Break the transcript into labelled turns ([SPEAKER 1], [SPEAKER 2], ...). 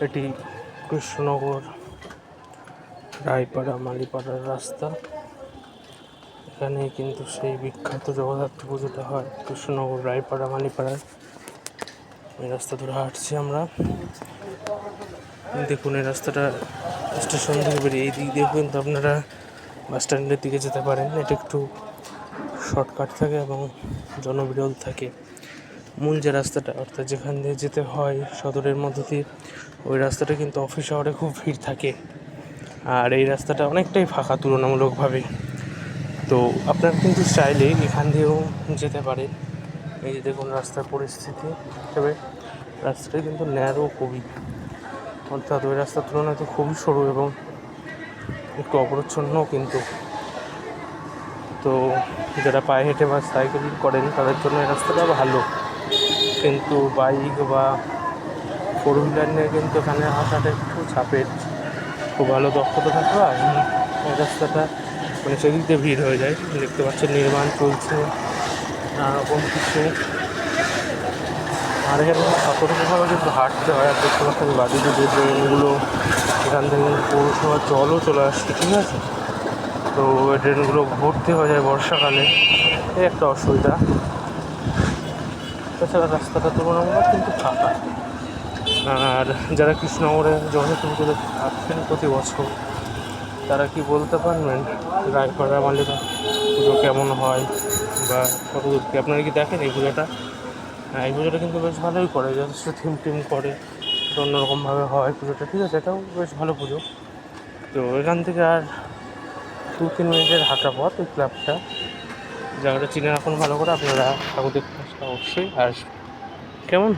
[SPEAKER 1] এটি কৃষ্ণনগর রায়পাড়া মালিপাড়ার রাস্তা। এখানে কিন্তু সেই বিখ্যাত জগদ্ধাত্রী পুজোটা হয় কৃষ্ণনগর রায়পাড়া মালিপাড়ার। এই রাস্তা ধরে হাঁটছি আমরা। দেখুন এই রাস্তাটা স্টেশন থেকে বেরিয়ে এই দিক দিয়ে কিন্তু আপনারা বাস স্ট্যান্ডের দিকে যেতে পারেন। এটা একটু শর্টকাট থাকে এবং জনবিরল থাকে। মূল যে রাস্তাটা অর্থাৎ যেখান দিয়ে যেতে হয় সদরের মধ্য দিয়ে, ওই রাস্তাটা কিন্তু অফিস আওয়ারে খুব ভিড় থাকে। আর এই রাস্তাটা অনেকটাই ফাঁকা তুলনামূলকভাবে। তো আপনারা কিন্তু চাইলে এখান দিয়েও যেতে পারেন। এই যে দেখুন রাস্তার পরিস্থিতি, তবে রাস্তাটা কিন্তু ন্যারো খুবই, অর্থাৎ ওই রাস্তার তুলনায় তো খুবই সরু এবং একটু অপরিচ্ছন্নও কিন্তু। তো যারা পায়ে হেঁটে বা সাইকেল করেন তাদের জন্য এই রাস্তাটা ভালো, কিন্তু বাইক বা ফোর হুইলার নিয়ে কিন্তু এখানে আসাটা একটু চাপের। খুব ভালো দক্ষতা থাকবে আর এই রাস্তাটা মানে সেদিক দিয়ে ভিড় হয়ে যায়। দেখতে পাচ্ছেন নির্মাণ চলছে নানারকম কিছু। আর এখানে সতর্কভাবে কিন্তু হাঁটতে হয়। আর দেখতে পাচ্ছেন বাড়িতে যে ড্রেনগুলো, এখান থেকে কিন্তু পৌরসভার জলও চলে আসছে, ঠিক আছে। তো ওই ড্রেনগুলো ভর্তি হয়ে যায় বর্ষাকালে, এই একটা অসুবিধা। তাছাড়া রাস্তাটা তুলনামূলক কিন্তু ফাঁকা। আর যারা কৃষ্ণনগরে জগদ্ধাত্রী পুজো দেখতে আসছেন প্রতি বছর, তারা কি বলতে পারবেন রায়পাড়া মালিকা পুজো কেমন হয় বা কত দূর কি? আপনারা কি দেখেন এই পুজোটা? হ্যাঁ, এই পুজোটা কিন্তু বেশ ভালোই করে, যথেষ্ট থিম টিম করে, অন্যরকমভাবে হয় পুজোটা, ঠিক আছে। এটাও বেশ ভালো পুজো। তো এখান থেকে আর 2-3 মিনিটের হাঁটা পথ এই ক্লাবটা। জায়গাটা চিনে রাখুন ভালো করে, আপনারা ঠাকুর দেখতে অবশ্যই আসবেন। কেমন?